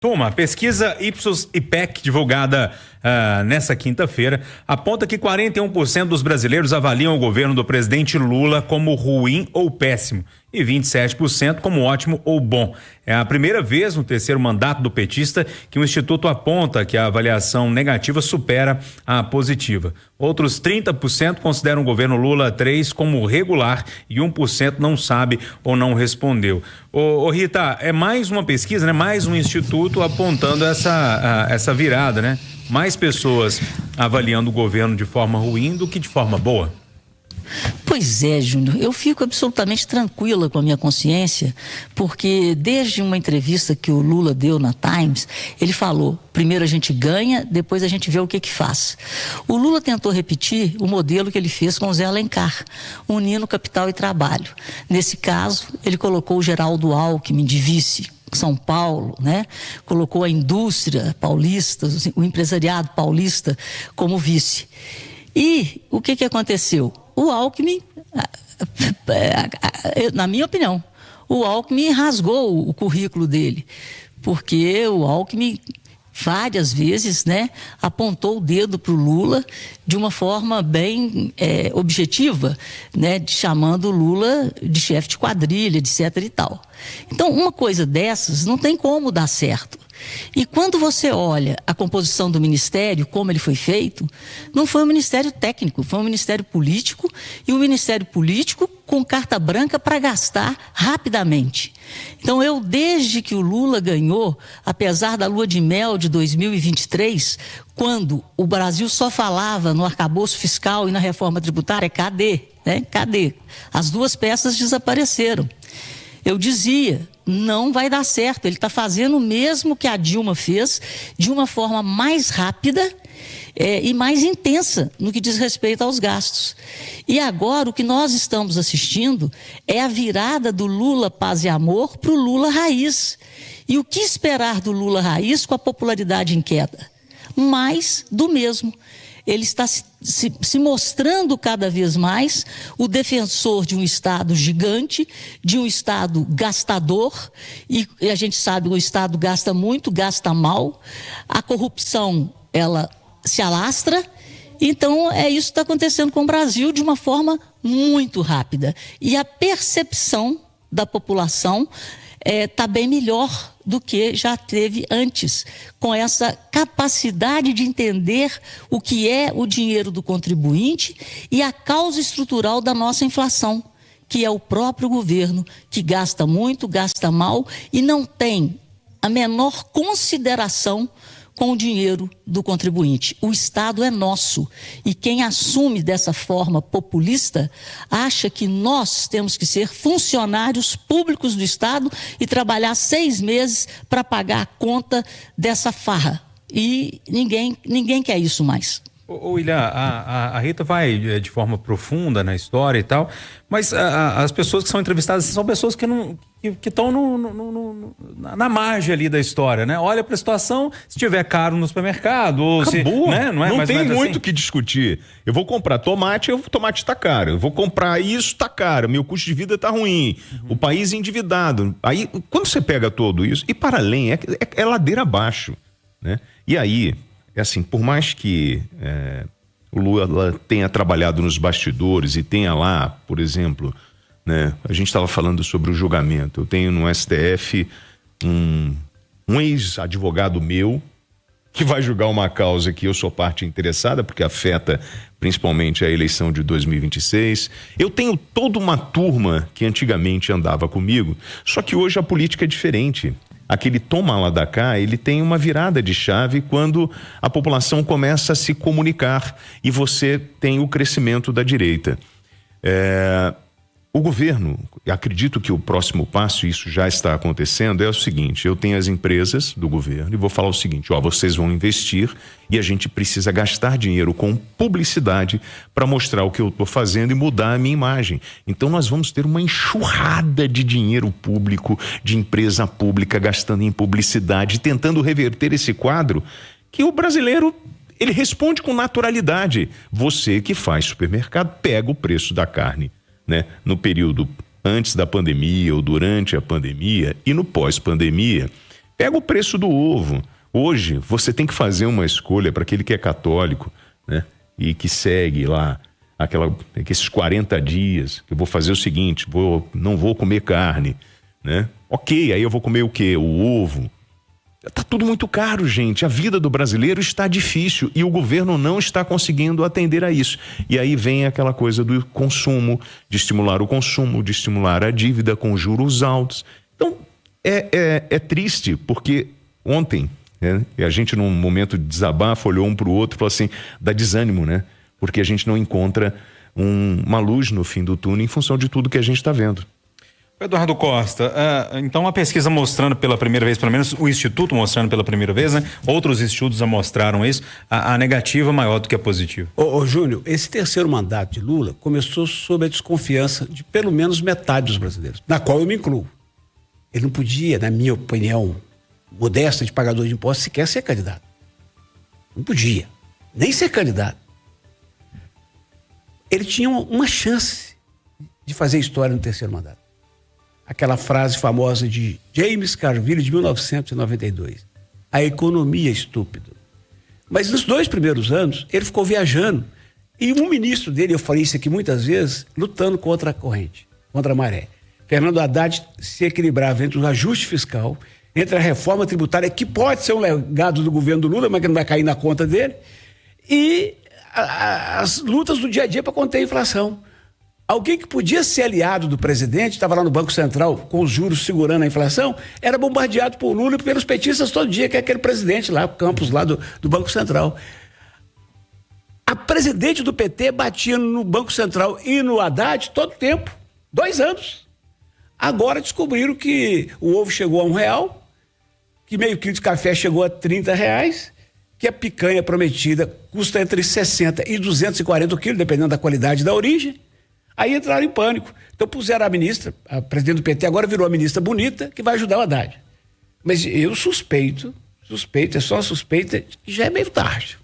Toma, pesquisa Ipsos-IPEC divulgada nessa quinta-feira aponta que 41% dos brasileiros avaliam o governo do presidente Lula como ruim ou péssimo e 27% como ótimo ou bom. É a primeira vez no terceiro mandato do petista que o Instituto aponta que a avaliação negativa supera a positiva. Outros 30% consideram o governo Lula 3 como regular e 1% não sabe ou não respondeu. Ô Rita, é mais uma pesquisa, né? Mais um instituto apontando essa virada, né? Mais pessoas avaliando o governo de forma ruim do que de forma boa. Pois é, Júnior, eu fico absolutamente tranquila com a minha consciência, porque desde uma entrevista que o Lula deu na Times, ele falou, primeiro a gente ganha, depois a gente vê o que faz. O Lula tentou repetir o modelo que ele fez com o Zé Alencar, unindo capital e trabalho. Nesse caso, ele colocou o Geraldo Alckmin de vice, São Paulo, né? Colocou a indústria paulista, o empresariado paulista como vice. E o que aconteceu? O Alckmin, na minha opinião, o Alckmin rasgou o currículo dele, porque o Alckmin várias vezes, né, apontou o dedo para o Lula de uma forma bem objetiva, né, chamando o Lula de chefe de quadrilha, etc. e tal. Então, uma coisa dessas não tem como dar certo. E quando você olha a composição do ministério, como ele foi feito, não foi um ministério técnico, foi um ministério político, e um ministério político com carta branca para gastar rapidamente. Então eu, desde que o Lula ganhou, apesar da lua de mel de 2023, quando o Brasil só falava no arcabouço fiscal e na reforma tributária, cadê? Né? Cadê? As duas peças desapareceram. Eu dizia, não vai dar certo, ele está fazendo o mesmo que a Dilma fez, de uma forma mais rápida e mais intensa no que diz respeito aos gastos. E agora o que nós estamos assistindo é a virada do Lula Paz e Amor para o Lula Raiz. E o que esperar do Lula Raiz com a popularidade em queda? Mais do mesmo. Ele está se mostrando cada vez mais o defensor de um Estado gigante, de um Estado gastador, e a gente sabe que o Estado gasta muito, gasta mal, a corrupção, ela se alastra. Então, é isso que está acontecendo com o Brasil de uma forma muito rápida. E a percepção da população está bem melhor do que já teve antes, com essa capacidade de entender o que é o dinheiro do contribuinte e a causa estrutural da nossa inflação, que é o próprio governo, que gasta muito, gasta mal e não tem a menor consideração com o dinheiro do contribuinte. O Estado é nosso e quem assume dessa forma populista acha que nós temos que ser funcionários públicos do Estado e trabalhar 6 meses para pagar a conta dessa farra. E ninguém quer isso mais. William, a Rita vai de forma profunda na história e tal, mas as pessoas que são entrevistadas são pessoas que estão na margem ali da história, né? Olha para a situação, se tiver caro no supermercado, ou acabou, se, né? não tem muito o assim? que discutir. Eu vou comprar tomate, o tomate está caro. Eu vou comprar isso, está caro. Meu custo de vida está ruim. O país endividado. Aí, quando você pega tudo isso, e para além, é ladeira abaixo, né? E aí, assim, por mais que o Lula tenha trabalhado nos bastidores e tenha lá, por exemplo, né, a gente estava falando sobre o julgamento. Eu tenho no STF um ex-advogado meu que vai julgar uma causa que eu sou parte interessada, porque afeta principalmente a eleição de 2026. Eu tenho toda uma turma que antigamente andava comigo, só que hoje a política é diferente. Aquele toma lá da cá, ele tem uma virada de chave quando a população começa a se comunicar e você tem o crescimento da direita. O governo, acredito que o próximo passo, e isso já está acontecendo, é o seguinte: eu tenho as empresas do governo e vou falar o seguinte, vocês vão investir e a gente precisa gastar dinheiro com publicidade para mostrar o que eu estou fazendo e mudar a minha imagem. Então nós vamos ter uma enxurrada de dinheiro público, de empresa pública gastando em publicidade, tentando reverter esse quadro que o brasileiro, ele responde com naturalidade. Você que faz supermercado, pega o preço da carne, né, no período antes da pandemia ou durante a pandemia e no pós-pandemia, Pega o preço do ovo. Hoje, você tem que fazer uma escolha para aquele que é católico, né? E que segue lá esses 40 dias, que eu vou fazer o seguinte, não vou comer carne, né? Ok, aí eu vou comer o quê? O ovo. Tá tudo muito caro, gente. A vida do brasileiro está difícil e o governo não está conseguindo atender a isso. E aí vem aquela coisa do consumo, de estimular o consumo, de estimular a dívida com juros altos. Então, é triste, porque ontem, né, a gente num momento de desabafo olhou um para o outro e falou assim, dá desânimo, né? Porque a gente não encontra uma luz no fim do túnel em função de tudo que a gente está vendo. Eduardo Costa, então a pesquisa mostrando pela primeira vez, pelo menos o Instituto mostrando pela primeira vez, né? Outros institutos já mostraram isso, a negativa maior do que a positiva. Ô Júnior, esse terceiro mandato de Lula começou sob a desconfiança de pelo menos metade dos brasileiros, na qual eu me incluo. Ele não podia, na minha opinião, modesta de pagador de impostos, sequer ser candidato. Não podia, nem ser candidato. Ele tinha uma chance de fazer história no terceiro mandato. Aquela frase famosa de James Carville, de 1992. A economia é estúpida. Mas nos 2 primeiros anos, ele ficou viajando. E um ministro dele, eu falei isso aqui muitas vezes, lutando contra a corrente, contra a maré. Fernando Haddad se equilibrava entre o ajuste fiscal, entre a reforma tributária, que pode ser um legado do governo do Lula, mas que não vai cair na conta dele, e as lutas do dia a dia para conter a inflação. Alguém que podia ser aliado do presidente, estava lá no Banco Central com os juros segurando a inflação, era bombardeado por Lula e pelos petistas todo dia, que é aquele presidente lá, Campos lá do Banco Central. A presidente do PT batia no Banco Central e no Haddad todo tempo, 2 anos. Agora descobriram que o ovo chegou a R$1, que meio quilo de café chegou a R$30, que a picanha prometida custa entre 60 e 240 o quilo, dependendo da qualidade da origem. Aí entraram em pânico. Então puseram a ministra, a presidente do PT agora virou a ministra bonita, que vai ajudar o Haddad. Mas eu suspeito, é só suspeita, que já é meio tarde.